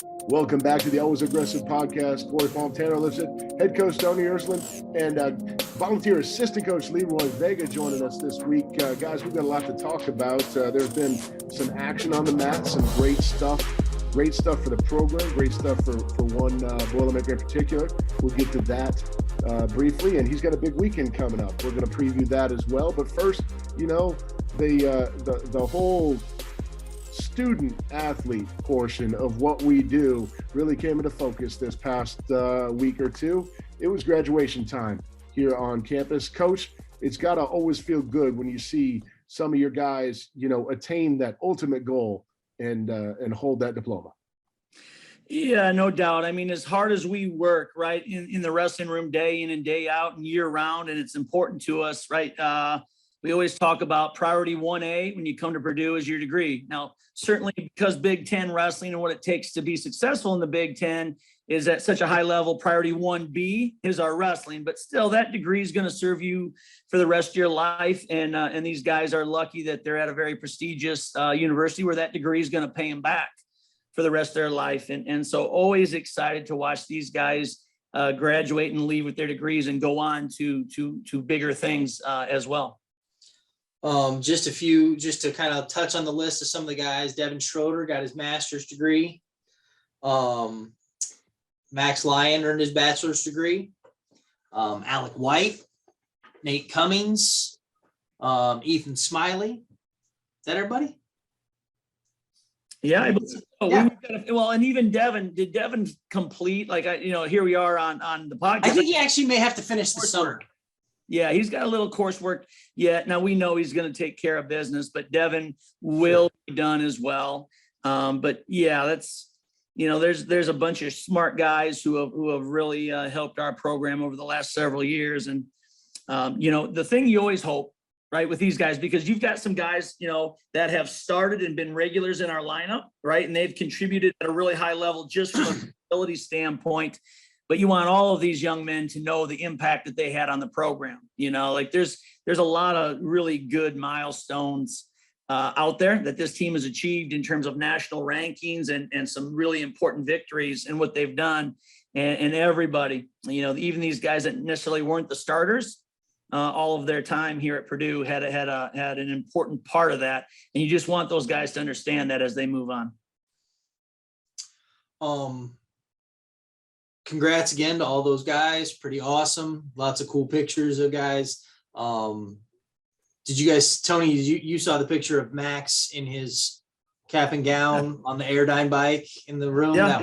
Welcome back to the Always Aggressive podcast. Corey Palm, Tanner Lipset, head coach Tony Ersland, and volunteer assistant coach Leroy Vega joining us this week. Guys, we've got a lot to talk about. There's been some action on the mat, some great stuff. Great stuff for the program, great stuff for one Boilermaker in particular. We'll get to that briefly, and he's got a big weekend coming up. We're going to preview that as well. But first, you know, the whole student athlete portion of what we do really came into focus this past week or two. It was graduation time here on campus. Coach, it's got to always feel good when you see some of your guys, you know, attain that ultimate goal and hold that diploma. Yeah, no doubt. I mean, as hard as we work, right, in the wrestling room day in and day out and year round, and it's important to us, right? We always talk about priority 1A when you come to Purdue is your degree. Now, certainly because Big Ten wrestling and what it takes to be successful in the Big Ten is at such a high level, priority 1B is our wrestling, but still that degree is going to serve you for the rest of your life. And these guys are lucky that they're at a very prestigious university where that degree is going to pay them back for the rest of their life. And so always excited to watch these guys graduate and leave with their degrees and go on to bigger things as well. Just to kind of touch on the list of some of the guys. Devin Schroeder got his master's degree. Max Lyon earned his bachelor's degree. Alec White, Nate Cummings, Ethan Smiley. Is that everybody? Yeah, and even Devin. Did Devin complete? Here we are on the podcast. I think he actually may have to finish the summer. Yeah, he's got a little coursework yet. Now we know he's going to take care of business, but Devin will be done as well. But yeah, that's, you know, there's a bunch of smart guys who have really helped our program over the last several years. And you know, the thing you always hope, right, with these guys, because you've got some guys, you know, that have started and been regulars in our lineup, right, and they've contributed at a really high level just from an ability standpoint. But you want all of these young men to know the impact that they had on the program. You know, like there's a lot of really good milestones out there that this team has achieved in terms of national rankings and some really important victories in what they've done. And everybody, you know, even these guys that necessarily weren't the starters, all of their time here at Purdue had an important part of that. And you just want those guys to understand that as they move on. Congrats again to all those guys. Pretty awesome. Lots of cool pictures of guys. Did you guys, Tony, you saw the picture of Max in his cap and gown on the Airdyne bike in the room? Yeah.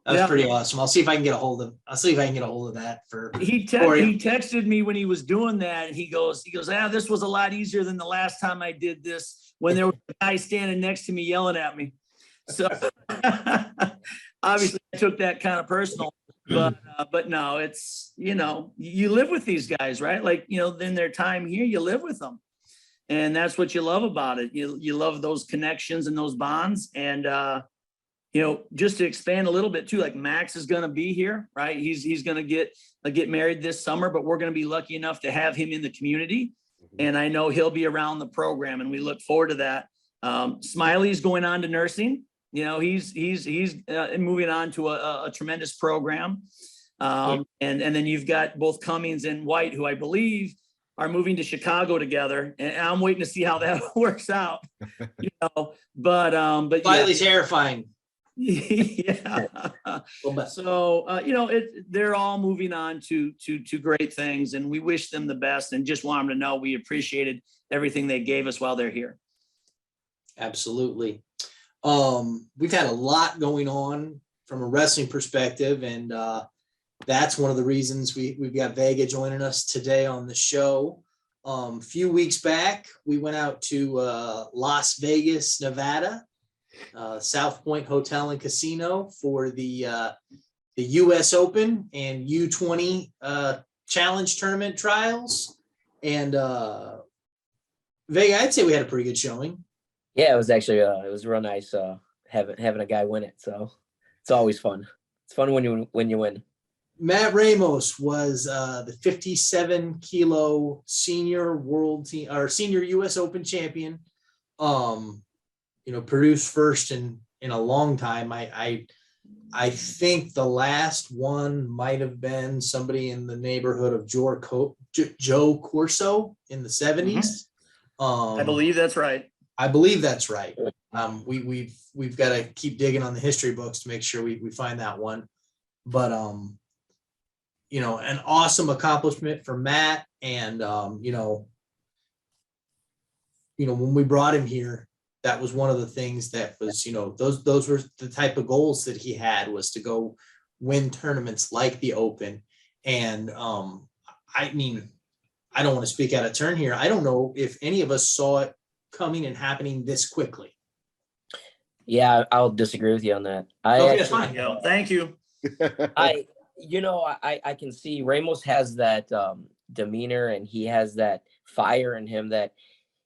That was pretty awesome. I'll see if I can get a hold of that for he texted me when he was doing that, and he goes, this was a lot easier than the last time I did this when there was a guy standing next to me yelling at me. So obviously I took that kind of personal, but no, it's, you know, you live with these guys, right? Like, you know, in their time here, you live with them, and that's what you love about it. You love those connections and those bonds. And, you know, just to expand a little bit too, like Max is going to be here, right? He's going to get married this summer, but we're going to be lucky enough to have him in the community. And I know he'll be around the program, and we look forward to that. Smiley's going on to nursing. You know, he's moving on to a tremendous program. And then you've got both Cummings and White, who I believe are moving to Chicago together. And I'm waiting to see how that works out, you know, but Smiley's terrifying. Yeah. So, you know, they're all moving on to great things, and we wish them the best and just want them to know we appreciated everything they gave us while they're here. Absolutely. We've had a lot going on from a wrestling perspective, and that's one of the reasons we've got Vega joining us today on the show. A few weeks back, we went out to Las Vegas, Nevada, South Point Hotel and Casino for the U.S. Open and U20 Challenge Tournament Trials. And Vega, I'd say we had a pretty good showing. Yeah, it was actually it was real nice having a guy win it. So it's always fun. It's fun when you win. Matt Ramos was the 57 kilo senior world team or senior U.S. Open champion. You know, Purdue's first in a long time. I I think the last one might have been somebody in the neighborhood of Joe Corso in the 70s. I believe that's right. I believe that's right. We've got to keep digging on the history books to make sure we find that one. But you know, an awesome accomplishment for Matt. And you know, when we brought him here, that was one of the things that was, you know, those were the type of goals that he had, was to go win tournaments like the Open. And I mean, I don't want to speak out of turn here. I don't know if any of us saw it coming and happening this quickly. Yeah, I'll disagree with you on that. That's fine. Thank you. I can see Ramos has that demeanor, and he has that fire in him that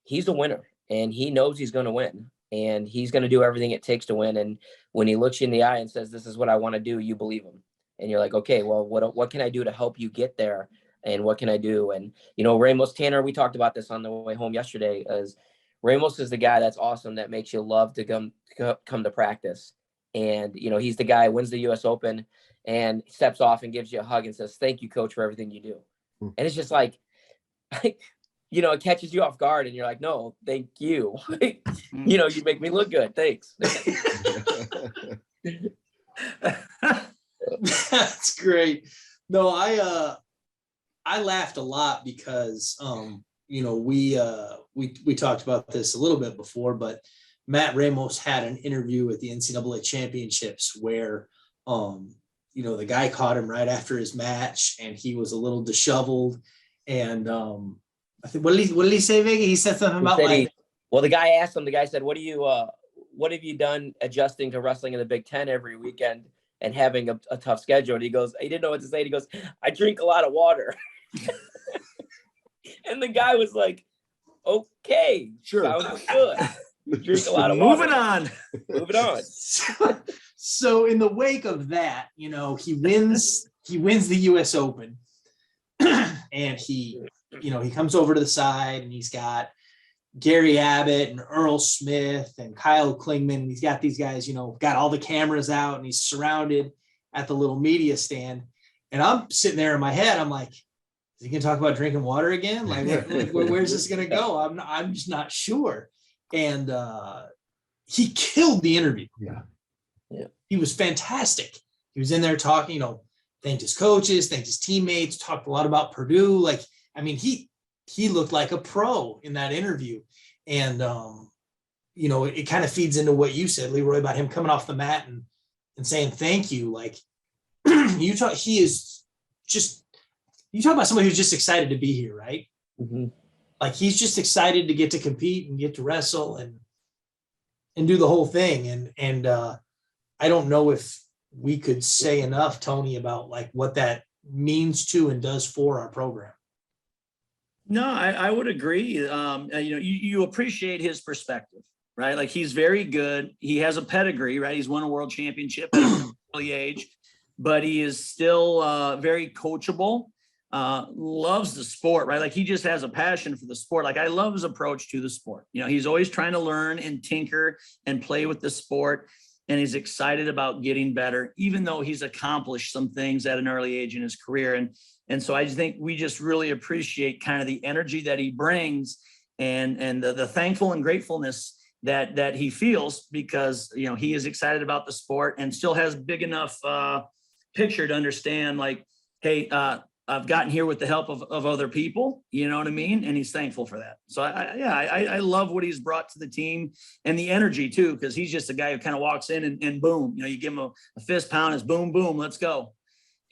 he's a winner, and he knows he's going to win, and he's going to do everything it takes to win. And when he looks you in the eye and says, "This is what I want to do," you believe him, and you're like, "Okay, well, what can I do to help you get there? And what can I do?" And you know, Ramos, Tanner, we talked about this on the way home yesterday. As Ramos is the guy that's awesome, that makes you love to come to practice. And you know, he's the guy who wins the U.S. Open and steps off and gives you a hug and says, "Thank you, coach, for everything you do." And it's just like, you know, it catches you off guard, and you're like, "No, thank you." You know, you make me look good. Thanks. That's great. No, I laughed a lot because you know, we talked about this a little bit before, but Matt Ramos had an interview at the NCAA championships where you know, the guy caught him right after his match, and he was a little disheveled. And I think, what did he say, Vega? He said something about well, the guy asked him, the guy said, what have you done adjusting to wrestling in the Big Ten every weekend and having a tough schedule? And he goes, he didn't know what to say. He goes, "I drink a lot of water." And the guy was like, "Okay, sure, sounds good. Drink a lot of water." Moving on. So in the wake of that, you know, he wins the US Open. And he comes over to the side, and he's got Gary Abbott and Earl Smith and Kyle Klingman. And he's got these guys, you know, got all the cameras out, and he's surrounded at the little media stand. And I'm sitting there in my head, I'm like, is he gonna talk about drinking water again? Like, where's this gonna go? I'm just not sure. And he killed the interview. Yeah. He was fantastic. He was in there talking, you know, thanked his coaches, thanked his teammates, talked a lot about Purdue. Like, I mean, he looked like a pro in that interview. And you know, it kind of feeds into what you said, Leroy, about him coming off the mat and saying thank you. Like, you talk about somebody who's just excited to be here, right? Mm-hmm. Like, he's just excited to get to compete and get to wrestle and do the whole thing. And I don't know if we could say enough, Tony, about like what that means to and does for our program. No, I would agree. You know, you appreciate his perspective, right? Like, he's very good. He has a pedigree, right? He's won a world championship at an early age, but he is still very coachable. Loves the sport, right? Like, he just has a passion for the sport. Like, I love his approach to the sport. You know, he's always trying to learn and tinker and play with the sport. And he's excited about getting better, even though he's accomplished some things at an early age in his career. And so I think we just really appreciate kind of the energy that he brings and the thankful and gratefulness that he feels, because, you know, he is excited about the sport and still has big enough picture to understand, like, hey, I've gotten here with the help of other people, you know what I mean? And he's thankful for that. So I love what he's brought to the team, and the energy too, because he's just a guy who kind of walks in and boom, you know, you give him a fist pound, it's boom, boom, let's go.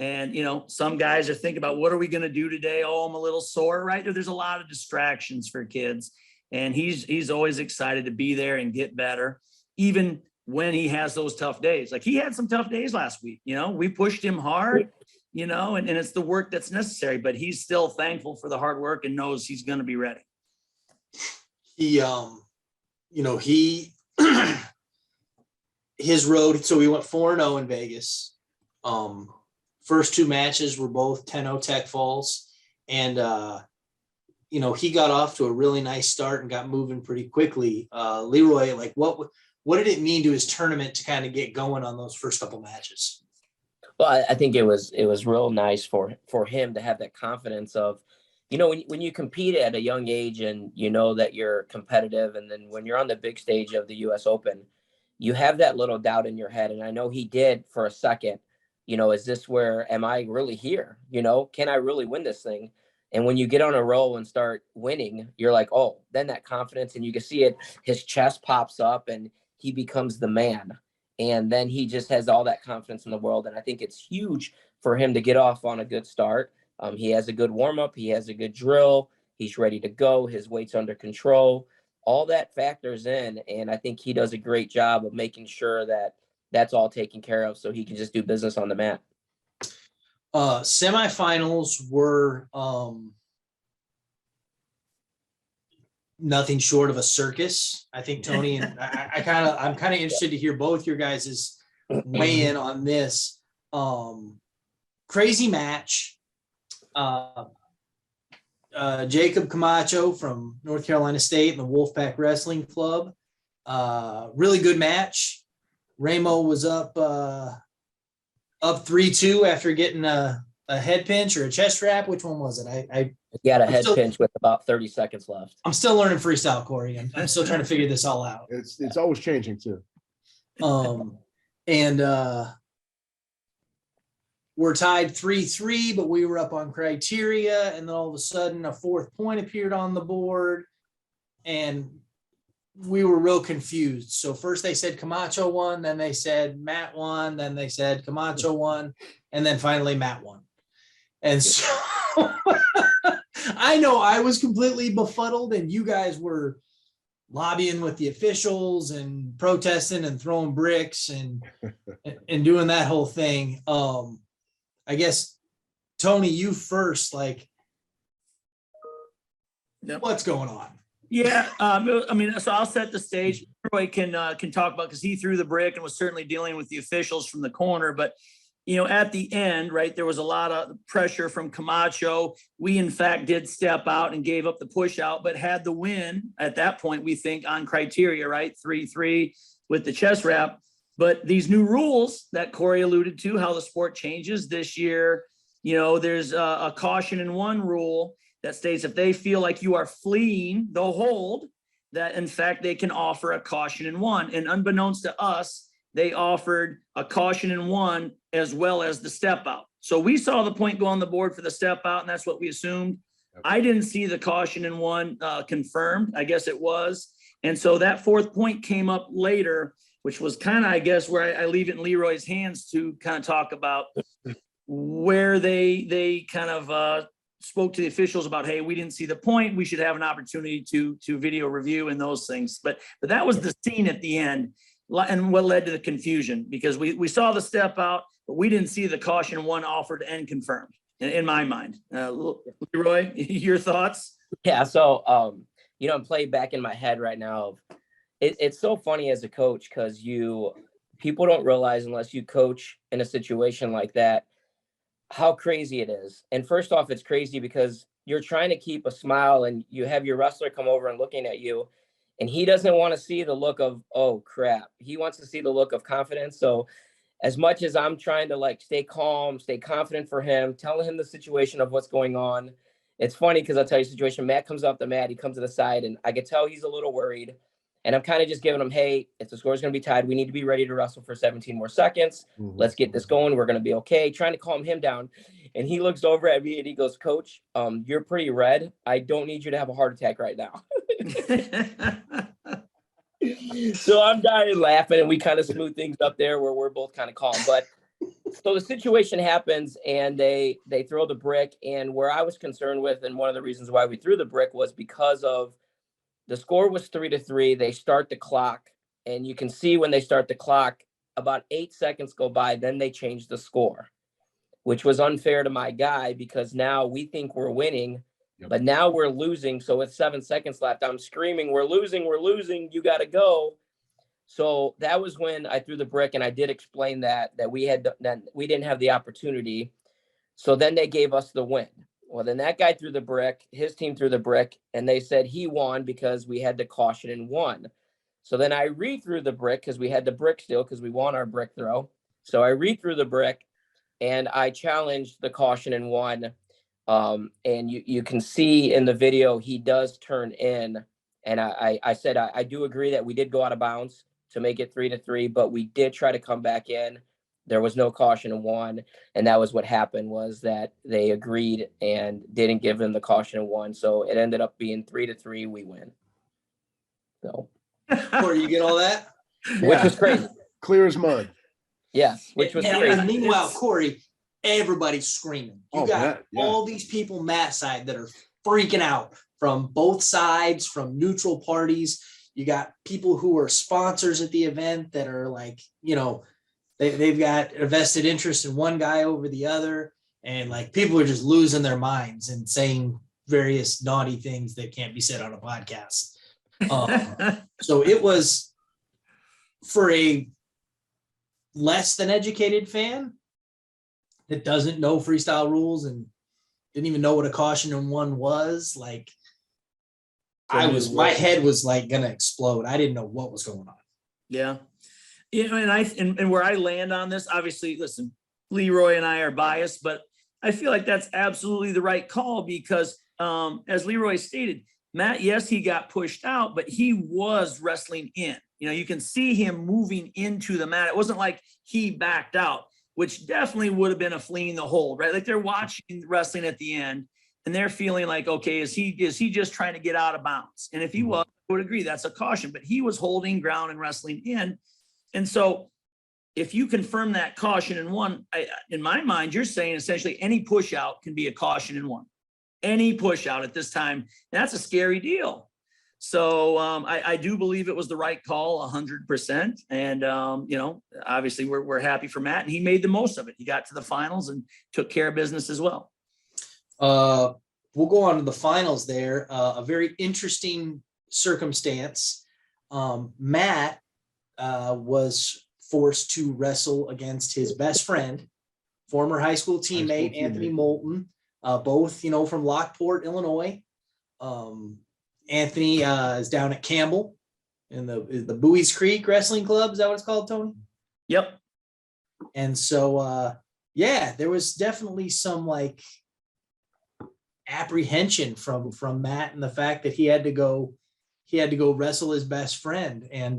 And, you know, some guys are thinking about, what are we going to do today? Oh, I'm a little sore, right? There's a lot of distractions for kids, and he's always excited to be there and get better, even when he has those tough days. Like, he had some tough days last week, you know, we pushed him hard, you know, and it's the work that's necessary, but he's still thankful for the hard work and knows he's going to be ready. He, you know, his road, so we went 4-0 in Vegas. First two matches were both 10-0 Tech Falls. And, you know, he got off to a really nice start and got moving pretty quickly. Leroy, like, what what did it mean to his tournament to kind of get going on those first couple matches? Well, I think it was real nice for him to have that confidence of, when you compete at a young age and you know that you're competitive, and then when you're on the big stage of the US Open, you have that little doubt in your head. And I know he did for a second, is this where, am I really here? Can I really win this thing? And when you get on a roll and start winning, you're like, oh, then that confidence, and you can see it, his chest pops up and he becomes the man. And then he just has all that confidence in the world. And I think it's huge for him to get off on a good start. He has a good warm up. He has a good drill. He's ready to go. His weight's under control. All that factors in. And I think he does a great job of making sure that that's all taken care of so he can just do business on the mat. Semifinals were nothing short of a circus. I think Tony and I'm kind of interested to hear both your guys' weigh in on this. Crazy match. Jacob Camacho from North Carolina State and the Wolfpack Wrestling Club. Really good match. Ramo was up 3-2 after getting a head pinch or a chest wrap. Which one was it? He had a head pinch with about 30 seconds left. I'm still learning freestyle, Corey. I'm still trying to figure this all out. It's always changing too. We're tied 3-3, but we were up on criteria, and then all of a sudden a fourth point appeared on the board, and we were real confused. So first they said Camacho won, then they said Matt won, then they said Camacho won, and then finally Matt won. And so I know I was completely befuddled, and you guys were lobbying with the officials and protesting and throwing bricks and doing that whole thing. I guess, Tony, you first, what's going on? Yeah, so I'll set the stage. Leroy can talk about, because he threw the brick and was certainly dealing with the officials from the corner. But at the end, right, there was a lot of pressure from Camacho. We in fact did step out and gave up the push out, but had the win at that point, we think, on criteria, right? 3-3 with the chest wrap. But these new rules that Corey alluded to, how the sport changes this year, there's a caution in one rule that states if they feel like you are fleeing the hold, that in fact they can offer a caution in one. And unbeknownst to us, they offered a caution in one as well as the step out. So we saw the point go on the board for the step out, and that's what we assumed. Okay. I didn't see the caution in one confirmed. I guess it was. And so that fourth point came up later, which was kind of, I guess, where I leave it in Leroy's hands to kind of talk about where they kind of spoke to the officials about, hey, we didn't see the point. We should have an opportunity to video review and those things. But that was the scene at the end, and what led to the confusion, because we saw the step out, but we didn't see the caution one offered and confirmed in my mind. Leroy, your thoughts? Yeah. So, I'm playing back in my head right now. It's so funny as a coach, because people don't realize, unless you coach in a situation like that, how crazy it is. And first off, it's crazy because you're trying to keep a smile, and you have your wrestler come over and looking at you, and he doesn't want to see the look of, oh crap. He wants to see the look of confidence. So as much as I'm trying to stay calm, stay confident for him, telling him the situation of what's going on, it's funny because I'll tell you the situation. Matt comes off the mat, he comes to the side, and I could tell he's a little worried. And I'm kind of just giving him, hey, if the score's going to be tied, we need to be ready to wrestle for 17 more seconds. Mm-hmm. Let's get this going. We're going to be okay. Trying to calm him down. And he looks over at me and he goes, Coach, you're pretty red. I don't need you to have a heart attack right now. So I'm dying laughing, and we kind of smooth things up there where we're both kind of calm. But so the situation happens, and they throw the brick. And where I was concerned with, and one of the reasons why we threw the brick, was because of the score was 3-3. They start the clock, and you can see when they start the clock, about 8 seconds go by. Then they change the score, which was unfair to my guy, because now we think we're winning, but now we're losing. So with 7 seconds left, I'm screaming, we're losing. You got to go. So that was when I threw the brick, and I did explain that we didn't have the opportunity. So then they gave us the win. Well, then that guy threw the brick, his team threw the brick, and they said he won because we had the caution and won. So then I re-threw the brick because we had the brick still because we won our brick throw. So I re-threw the brick and I challenged the caution and won. And you can see in the video, he does turn in. And I said, I do agree that we did go out of bounds to make it 3-3, but we did try to come back in. There was no caution and won. And that was what happened, was that they agreed and didn't give them the caution and won. So it ended up being 3-3. We win. So. Corey, you get all that? Which was crazy. Clear as mud. Yes, which was crazy. And meanwhile, Corey, everybody's screaming. You got yeah. all these people Matt's side that are freaking out from both sides, from neutral parties. You got people who are sponsors at the event that are like, you know, they've got a vested interest in one guy over the other. And like people are just losing their minds and saying various naughty things that can't be said on a podcast. So it was, for a less than educated fan that doesn't know freestyle rules and didn't even know what a caution and one was, like my head was like gonna explode. I didn't know what was going on. Yeah. You know, and where I land on this, obviously, listen, Leroy and I are biased, but I feel like that's absolutely the right call because as Leroy stated, Matt, yes, he got pushed out, but he was wrestling in. You know, you can see him moving into the mat. It wasn't like he backed out, which definitely would have been a fleeing the hold, right? Like they're watching wrestling at the end and they're feeling like, okay, is he just trying to get out of bounds? And if he was, I would agree, that's a caution, but he was holding ground and wrestling in. And so if you confirm that caution in one, in my mind, you're saying essentially any push out can be a caution in one. Any push out at this time. And that's a scary deal. So I do believe it was the right call 100%. And, you know, obviously we're happy for Matt and he made the most of it. He got to the finals and took care of business as well. We'll go on to the finals there. A very interesting circumstance. Matt was forced to wrestle against his best friend, former high school teammate, Anthony Moulton. Both, you know, from Lockport, Illinois. Anthony is down at Campbell in the Bowie's Creek Wrestling Club. Is that what it's called, Tony? Yep. And so, yeah, there was definitely some like apprehension from Matt and the fact that he had to go wrestle his best friend. And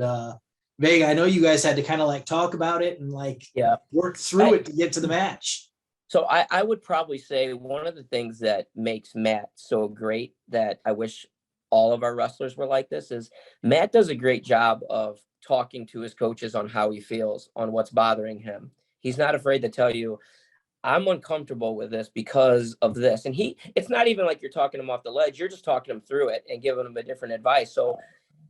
Vega, I know you guys had to kind of like talk about it and like work through it to get to the match. So I would probably say one of the things that makes Matt so great that I wish all of our wrestlers were like this is Matt does a great job of talking to his coaches on how he feels, on what's bothering him. He's not afraid to tell you, I'm uncomfortable with this because of this. And it's not even like you're talking him off the ledge. You're just talking him through it and giving him a different advice. So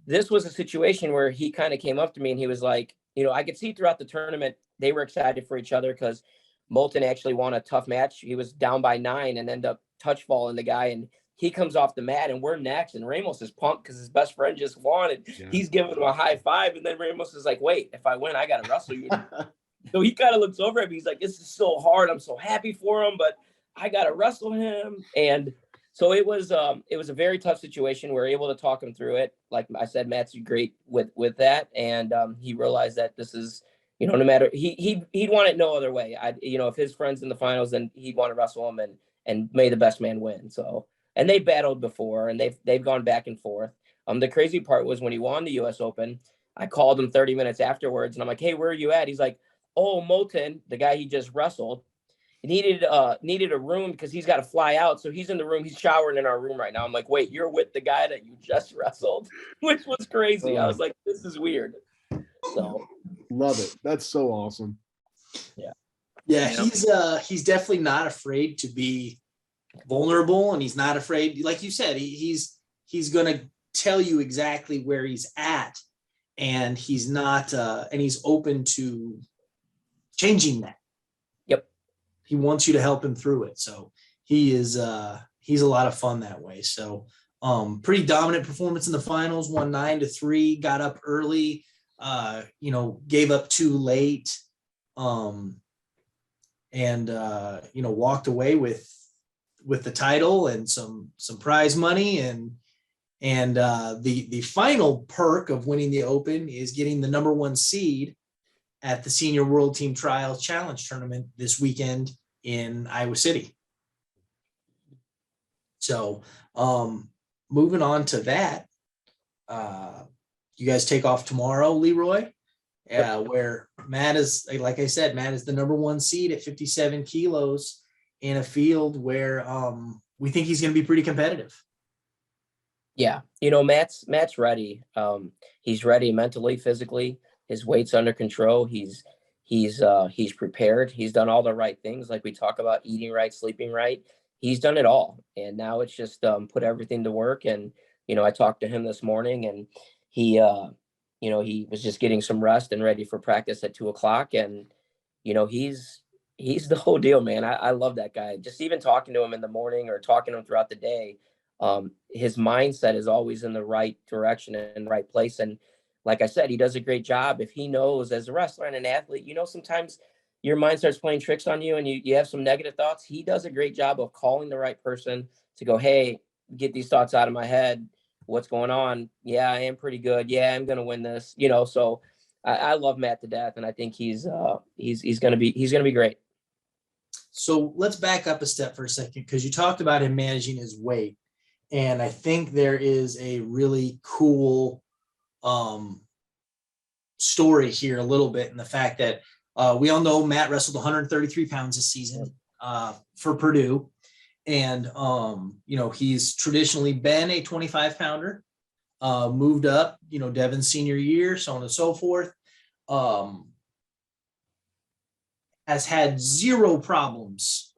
this was a situation where he kind of came up to me and he was like, you know, I could see throughout the tournament, they were excited for each other because Moulton actually won a tough match. He was down by 9 and ended up touch falling the guy. And he comes off the mat and we're next. And Ramos is pumped because his best friend just won. And he's giving him a high five. And then Ramos is like, wait, if I win, I got to wrestle you. So he kind of looks over at me. He's like, this is so hard. I'm so happy for him, but I got to wrestle him. And so it was a very tough situation. We were able to talk him through it. Like I said, Matt's great with that. And he realized that this is, you know, no matter he'd want it no other way. You know, if his friend's in the finals, then he'd want to wrestle him and may the best man win. So, and they battled before and they've gone back and forth. The crazy part was when he won the US Open, I called him 30 minutes afterwards and I'm like, hey, where are you at? He's like, oh, Moulton, the guy he just wrestled, needed a room because he's got to fly out. So he's in the room. He's showering in our room right now. I'm like, wait, you're with the guy that you just wrestled, which was crazy. I was like, this is weird. So love it. That's so awesome. Yeah. He's definitely not afraid to be vulnerable, and he's not afraid, like you said, he's going to tell you exactly where he's at, and he's not and he's open to changing that. Yep. He wants you to help him through it. So he's a lot of fun that way. So pretty dominant performance in the finals, won 9-3, got up early, you know, gave up too late, and you know, walked away with the title and some prize money, and And the final perk of winning the Open is getting the #1 seed at the Senior World Team Trials Challenge Tournament this weekend in Iowa City. So moving on to that, you guys take off tomorrow, Leroy, where Matt is, like I said, Matt is the #1 seed at 57 kilos in a field where we think he's going to be pretty competitive. Yeah, Matt's ready. He's ready mentally, physically. His weight's under control. He's prepared. He's done all the right things, like we talk about, eating right, sleeping right. He's done it all, and now it's just put everything to work. And I talked to him this morning, and he was just getting some rest and ready for practice at 2:00. And he's the whole deal, man. I love that guy. Just even talking to him in the morning or talking to him throughout the day. His mindset is always in the right direction and right place. And like I said, he does a great job. If he knows, as a wrestler and an athlete, sometimes your mind starts playing tricks on you and you have some negative thoughts. He does a great job of calling the right person to go, hey, get these thoughts out of my head. What's going on? Yeah, I am pretty good. Yeah, I'm going to win this. So I love Matt to death. And I think he's going to be great. So let's back up a step for a second, because you talked about him managing his weight. And I think there is a really cool story here a little bit, in the fact that we all know Matt wrestled 133 pounds this season for Purdue. And, he's traditionally been a 25 pounder, moved up, Devin's senior year, so on and so forth. Has had zero problems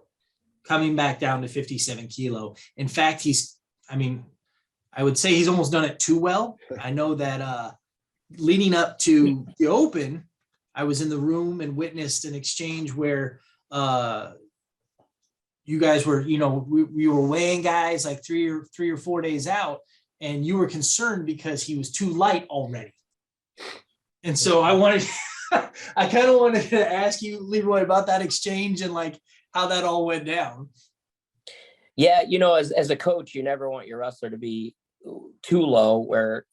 coming back down to 57 kilo. In fact, I would say he's almost done it too well. I know that leading up to the Open, I was in the room and witnessed an exchange where you guys were, we were weighing guys like 3 or 4 days out, and you were concerned because he was too light already. And so I kind of wanted to ask you, Leroy, about that exchange and like how that all went down. Yeah, as a coach, you never want your wrestler to be too low where,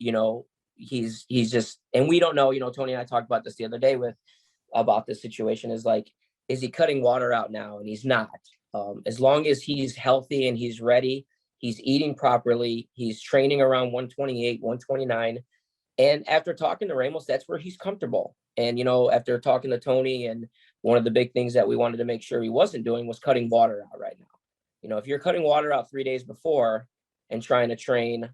he's just, and we don't know, Tony and I talked about this the other day about this situation, is like, is he cutting water out now? And he's not. As long as he's healthy and he's ready, he's eating properly, he's training around 128, 129. And after talking to Ramos, that's where he's comfortable. And, after talking to Tony, and one of the big things that we wanted to make sure he wasn't doing was cutting water out right now. If you're cutting water out 3 days before and trying to train,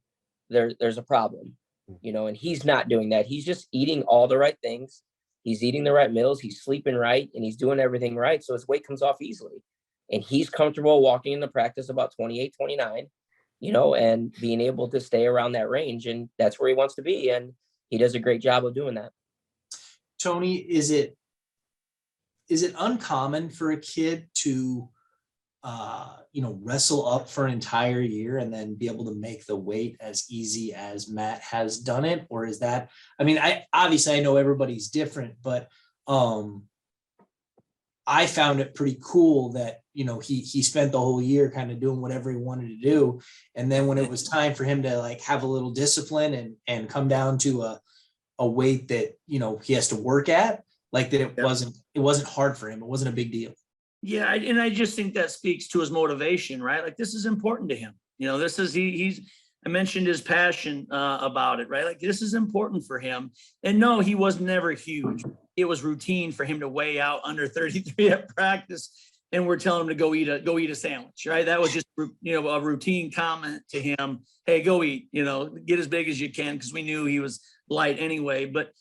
there's a problem, and he's not doing that. He's just eating all the right things. He's eating the right meals. He's sleeping right, and he's doing everything right. So his weight comes off easily, and he's comfortable walking into practice about 28, 29, and being able to stay around that range. And that's where he wants to be. And he does a great job of doing that. Tony, is it uncommon for a kid to, wrestle up for an entire year and then be able to make the weight as easy as Matt has done it? Or is that, I know everybody's different, but I found it pretty cool that, he spent the whole year kind of doing whatever he wanted to do. And then when it was time for him to like have a little discipline and come down to a weight that, he has to work at, like that it wasn't hard for him. It wasn't a big deal. Yeah. And I just think that speaks to his motivation, right? Like, this is important to him. This is, I mentioned his passion about it, right? Like, this is important for him. And no, he was never huge. It was routine for him to weigh out under 33 at practice. And we're telling him to go eat a sandwich, right? That was just, a routine comment to him. Hey, go eat, get as big as you can. Cause we knew he was light anyway, but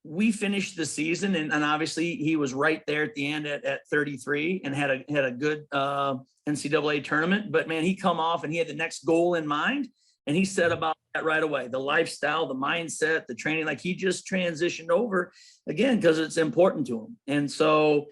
we finished the season and obviously he was right there at the end at 33 and had a good NCAA tournament, but man, he come off and he had the next goal in mind and he said about that right away, the lifestyle, the mindset, the training, like he just transitioned over again, because it's important to him. And so,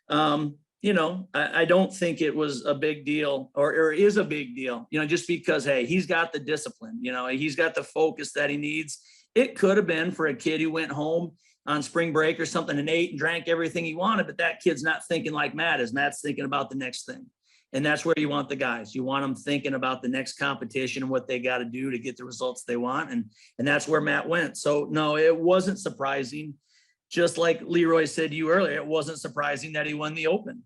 I don't think it was a big deal or is a big deal, just because, hey, he's got the discipline, he's got the focus that he needs. It could have been for a kid who went home on spring break or something and ate and drank everything he wanted, but that kid's not thinking like Matt is. Matt's thinking about the next thing. And that's where you want the guys. You want them thinking about the next competition and what they got to do to get the results they want. And that's where Matt went. So no, it wasn't surprising. Just like Leroy said to you earlier, it wasn't surprising that he won the Open.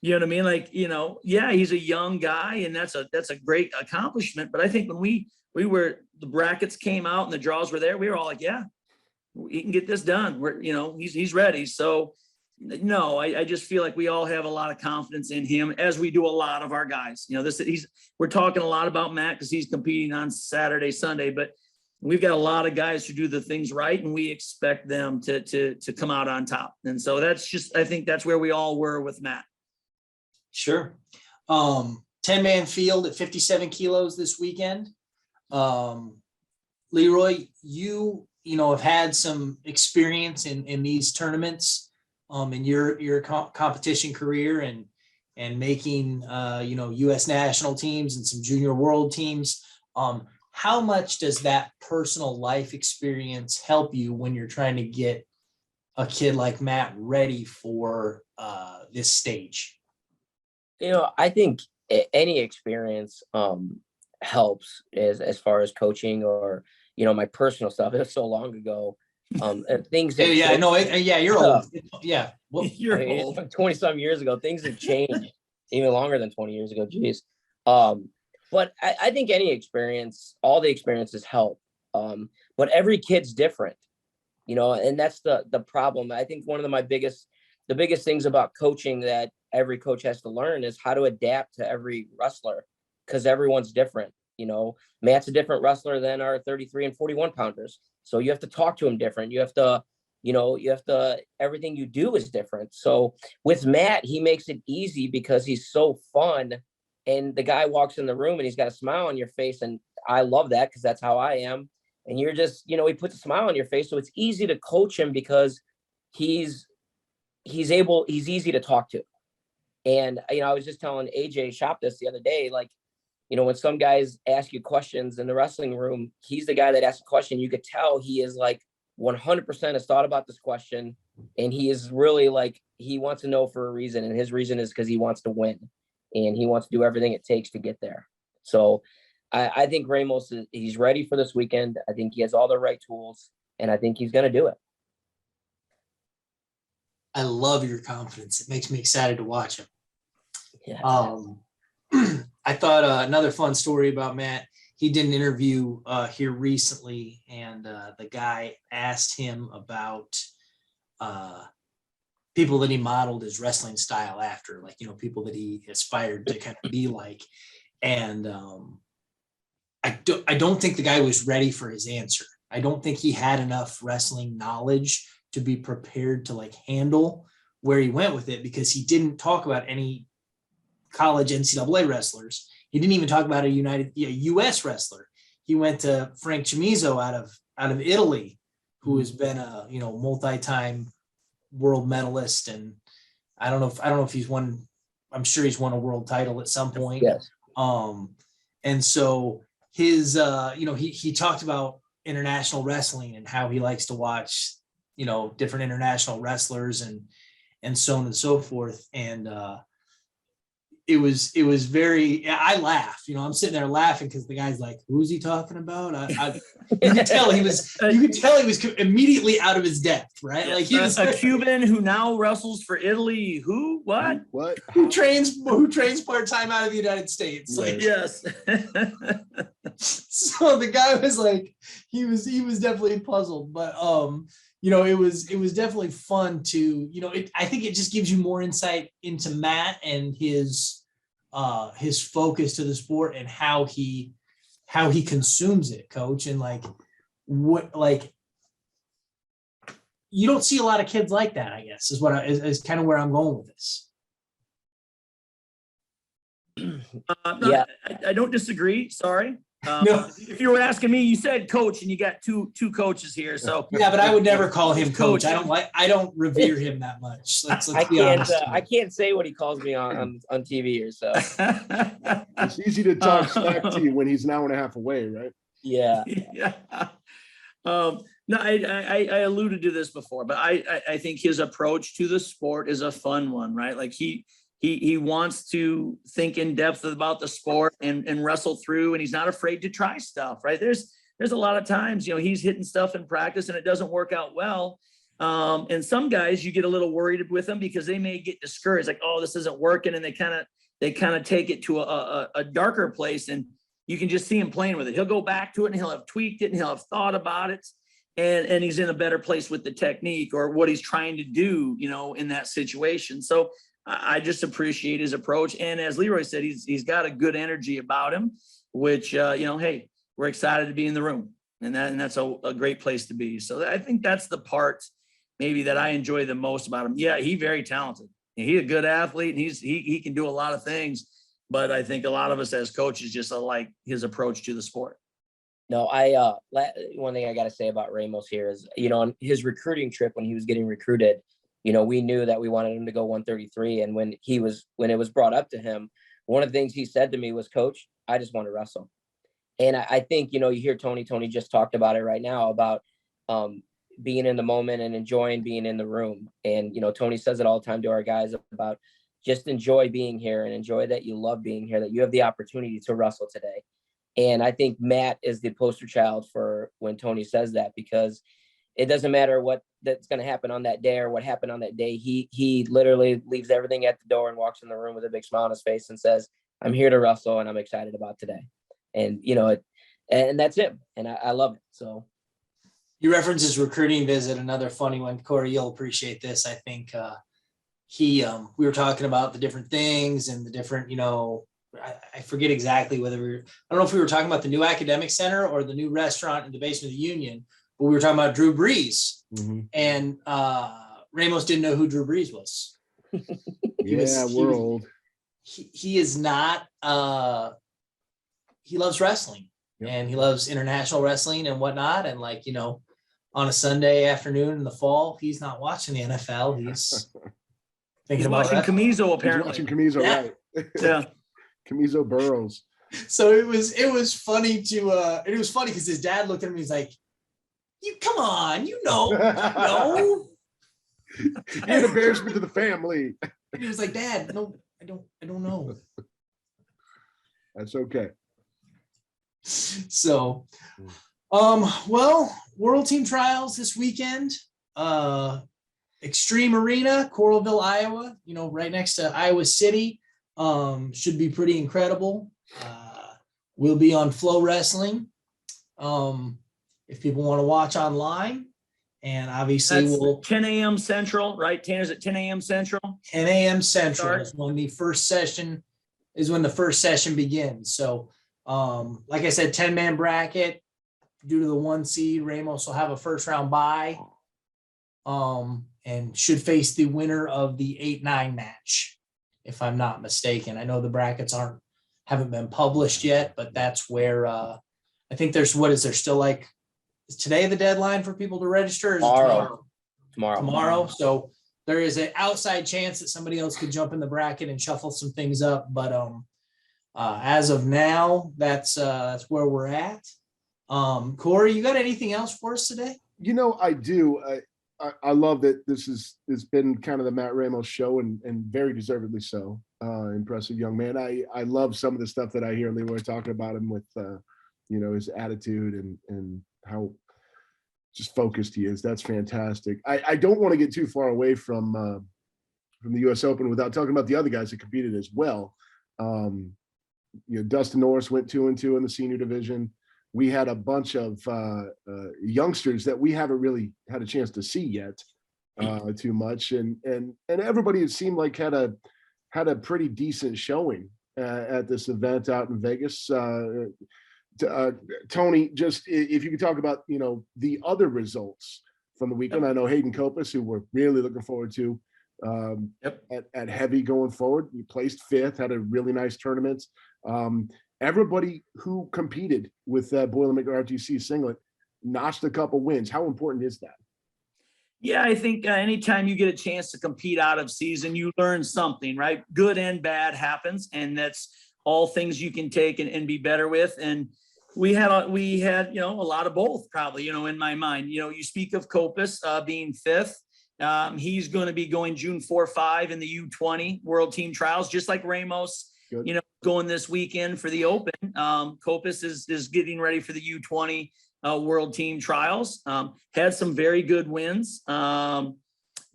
You know what I mean? Like, yeah, he's a young guy and that's a great accomplishment. But I think when we were, the brackets came out and the draws were there, we were all like, yeah, he can get this done. He's ready. So no, I just feel like we all have a lot of confidence in him, as we do a lot of our guys. We're talking a lot about Matt because he's competing on Saturday, Sunday, but we've got a lot of guys who do the things right, and we expect them to come out on top. And so I think that's where we all were with Matt. Sure. 10-man field at 57 kilos this weekend. Leroy, you have had some experience in these tournaments in your competition career and making U.S. national teams and some junior world teams. How much does that personal life experience help you when you're trying to get a kid like Matt ready for this stage? I think any experience helps as far as coaching or, my personal stuff. It was so long ago. Things. You're old. Yeah. Well, you're old. 20-some years ago, things have changed even longer than 20 years ago. Geez. But I think any experience, all the experiences help. But every kid's different, and that's the problem. I think one of the biggest things about coaching that every coach has to learn is how to adapt to every wrestler, because everyone's different. Matt's a different wrestler than our 33 and 41 pounders. So you have to talk to him different. You have to, everything you do is different. So with Matt, he makes it easy because he's so fun. And the guy walks in the room and he's got a smile on your face. And I love that because that's how I am. And you're just, he puts a smile on your face. So it's easy to coach him because he's easy to talk to. And, I was just telling AJ Shop this the other day, like, when some guys ask you questions in the wrestling room, he's the guy that asks a question. You could tell he is like 100% has thought about this question. And he is really like, he wants to know for a reason. And his reason is because he wants to win and he wants to do everything it takes to get there. So I think Ramos, he's ready for this weekend. I think he has all the right tools and I think he's going to do it. I love your confidence. It makes me excited to watch him. Yeah. I thought another fun story about Matt. He did an interview here recently, and the guy asked him about people that he modeled his wrestling style after, like, people that he aspired to kind of be like. And I don't think the guy was ready for his answer. I don't think he had enough wrestling knowledge to be prepared to like handle where he went with it, because he didn't talk about any college NCAA wrestlers. He didn't even talk about a U.S. wrestler. He went to Frank Chamizo out of Italy, who has been a multi-time world medalist, and I don't know if he's won. I'm sure he's won a world title at some point. Yes. And so his he talked about international wrestling and how he likes to watch different international wrestlers and so on and so forth. And it was very, I laughed, I'm sitting there laughing because the guy's like, who's he talking about? You could tell he was immediately out of his depth, right? Yeah. Like he was a Cuban who now wrestles for Italy. Who, what? Who trains part-time out of the United States. Like, yes. So the guy was like, he was definitely puzzled, but it was definitely fun to, I think it just gives you more insight into Matt and his focus to the sport and how he consumes it, coach. And you don't see a lot of kids like that, I guess, is kind of where I'm going with this. Yeah, I don't disagree. Sorry. No. If you were asking me, you said coach, and you got two coaches here. So yeah, but I would never call him coach. I don't revere him that much. Let's be honest. I can't say what he calls me on TV or so. It's easy to talk smack to you when he's an hour and a half away, right? Yeah. Yeah. No, I alluded to this before, but I think his approach to the sport is a fun one, right? Like he he wants to think in depth about the sport and wrestle through, and he's not afraid to try stuff, right? There's a lot of times, he's hitting stuff in practice and it doesn't work out well. And some guys, you get a little worried with them because they may get discouraged, like, oh, this isn't working. And they kind of take it to a darker place, and you can just see him playing with it. He'll go back to it and he'll have tweaked it and he'll have thought about it. And he's in a better place with the technique or what he's trying to do, in that situation. So I just appreciate his approach. And as Leroy said, he's got a good energy about him, which, hey, we're excited to be in the room, and that's a great place to be. So I think that's the part maybe that I enjoy the most about him. Yeah, he's very talented. He's a good athlete, and he can do a lot of things. But I think a lot of us as coaches just like his approach to the sport. No, one thing I got to say about Ramos here is, on his recruiting trip, when he was getting recruited, we knew that we wanted him to go 133. And when it was brought up to him, one of the things he said to me was, Coach, I just want to wrestle. And I think, you hear Tony just talked about it right now about being in the moment and enjoying being in the room. And, Tony says it all the time to our guys about just enjoy being here and enjoy that you love being here, that you have the opportunity to wrestle today. And I think Matt is the poster child for when Tony says that, because it doesn't matter what that's going to happen on that day or what happened on that day. He literally leaves everything at the door and walks in the room with a big smile on his face and says, I'm here to wrestle and I'm excited about today. And, and that's it. And I love it. So. You referenced his recruiting visit, another funny one. Corey, you'll appreciate this. I think we were talking about the different things and the different, I forget exactly whether I don't know if we were talking about the new academic center or the new restaurant in the basement of the Union, but we were talking about Drew Brees. Mm-hmm. And Ramos didn't know who Drew Brees was. We're old. He is not, he loves wrestling. Yep. And he loves international wrestling and whatnot. And on a Sunday afternoon in the fall, he's not watching the NFL. He's thinking about watching Camiso, apparently. He's watching Camiso, yeah. Right. Yeah. Camiso Burrows. So it was funny it was funny because his dad looked at him and he's like, you come on, no. You're an embarrassment to the family. And he was like, Dad, no, I don't know. That's okay. So, World Team Trials this weekend, Extreme Arena, Coralville, Iowa, right next to Iowa City, should be pretty incredible. We'll be on Flow Wrestling. If people want to watch online, and obviously we'll 10 a.m. Central, right? Tanner's at 10 a.m. Central. 10 a.m. Central is when the first session begins. So, like I said, 10-man bracket. Due to the 1 seed, Ramos will have a first round bye, and should face the winner of the 8-9 match, if I'm not mistaken. I know the brackets haven't been published yet, but that's where I think there's is today the deadline for people to register? Is tomorrow. So there is an outside chance that somebody else could jump in the bracket and shuffle some things up. But as of now, that's where we're at. Corey, you got anything else for us today? I do. I love that it's been kind of the Matt Ramos show, and very deservedly so. Impressive young man. I love some of the stuff that I hear Leroy talking about him with, his attitude and how just focused he is. That's fantastic. I don't want to get too far away from the U.S. Open without talking about the other guys that competed as well. Dustin Norris went 2-2 in the senior division. We had a bunch of youngsters that we haven't really had a chance to see yet too much. And everybody, it seemed like had a pretty decent showing at this event out in Vegas. Tony, just if you could talk about, the other results from the weekend. I know Hayden Copass, who we're really looking forward to at heavy going forward. We placed 5th, had a really nice tournament. Everybody who competed with that Boilermaker RTC singlet notched a couple wins. How important is that? Yeah, I think anytime you get a chance to compete out of season, you learn something, right? Good and bad happens, and that's all things you can take and be better with. And we had a lot of both, probably, in my mind. You speak of Copass being 5th. He's going to be going June 4-5 in the U20 World Team Trials, just like Ramos. Good. You know, going this weekend for the Open. Copass is getting ready for the U20 World Team Trials. Had some very good wins.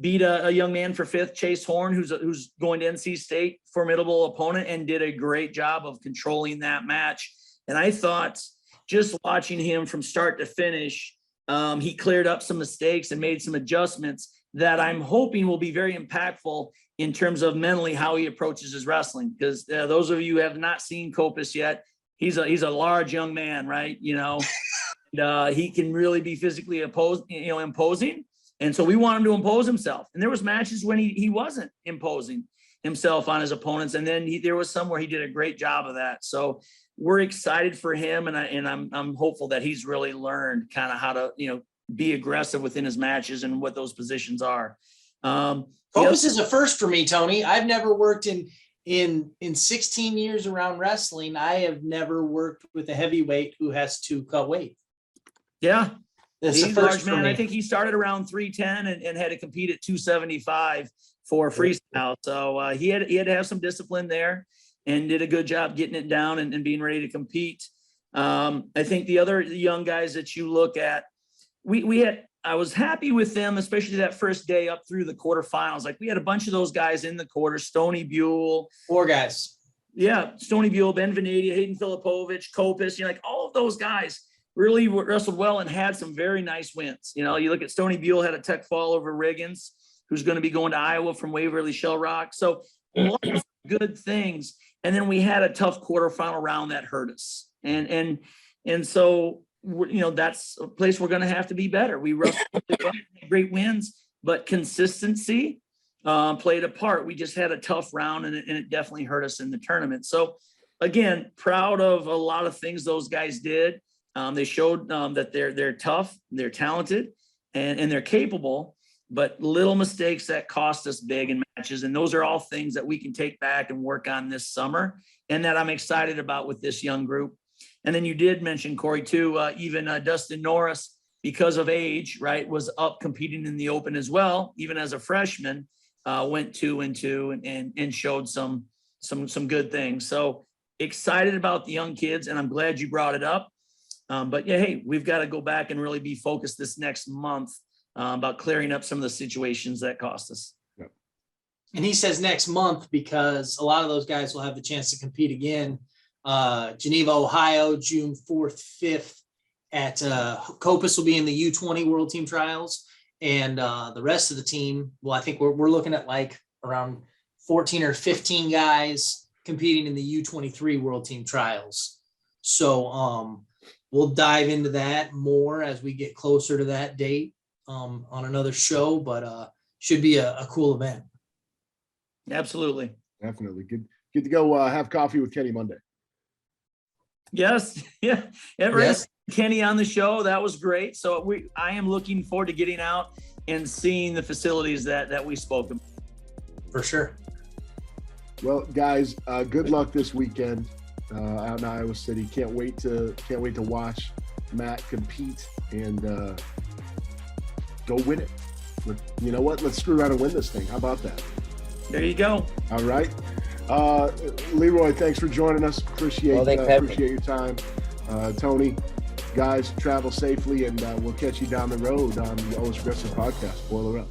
Beat a young man for 5th, Chase Horn, who's going to NC State, formidable opponent, and did a great job of controlling that match. And I thought, just watching him from start to finish, he cleared up some mistakes and made some adjustments that I'm hoping will be very impactful in terms of mentally how he approaches his wrestling. Because those of you who have not seen Copass yet, he's a large young man, right? You know, and, he can really be physically imposing. And so we want him to impose himself. And there was matches when he wasn't imposing himself on his opponents. And then there was some where he did a great job of that. So we're excited for him. And I'm hopeful that he's really learned kind of how to, be aggressive within his matches and what those positions are. Copass is a first for me, Tony. I've never worked in 16 years around wrestling. I have never worked with a heavyweight who has to cut weight. Yeah. That's He's a a first large for man. me. I think he started around 310 and had to compete at 275 for freestyle. So he had to have some discipline there and did a good job getting it down and being ready to compete. I think the other young guys that you look at, I was happy with them, especially that first day up through the quarterfinals. Like we had a bunch of those guys in the quarter, Stony Buell. 4 guys. Yeah. Stony Buell, Ben Venadia, Hayden Filipovich, Copass, like all of those guys really wrestled well and had some very nice wins. You look at Stony Buell, had a tech fall over Riggins, who's going to be going to Iowa from Waverly Shell Rock. So lots of good things. And then we had a tough quarterfinal round that hurt us. And so, that's a place we're going to have to be better. We wrestled great wins, but consistency played a part. We just had a tough round and it definitely hurt us in the tournament. So again, proud of a lot of things those guys did. They showed that they're tough, they're talented, and they're capable, but little mistakes that cost us big in matches. And those are all things that we can take back and work on this summer, and that I'm excited about with this young group. And then you did mention, Corey, too, even Dustin Norris, because of age, right, was up competing in the Open as well, even as a freshman, went 2-2 and showed some good things. So excited about the young kids, and I'm glad you brought it up. But yeah, hey, we've got to go back and really be focused this next month about clearing up some of the situations that cost us. Yep. And he says next month because a lot of those guys will have the chance to compete again. Geneva, Ohio, June 4th, 5th at Copass will be in the U20 World Team Trials. And the rest of the team, well, I think we're looking at like around 14 or 15 guys competing in the U23 World Team Trials. So we'll dive into that more as we get closer to that date on another show, but should be a cool event. Absolutely. Definitely. Good to go have coffee with Kenny Monday. Yes. Yeah. Yes. Kenny on the show. That was great. So I am looking forward to getting out and seeing the facilities that we spoke about. For sure. Well, guys, good luck this weekend out in Iowa City. Can't wait to watch Matt compete and go win it. You know what? Let's screw around and win this thing. How about that? There you go. All right. Leroy, thanks for joining us. Appreciate your time. Tony, guys, travel safely, and we'll catch you down the road on the Always Aggressive podcast. Boiler up.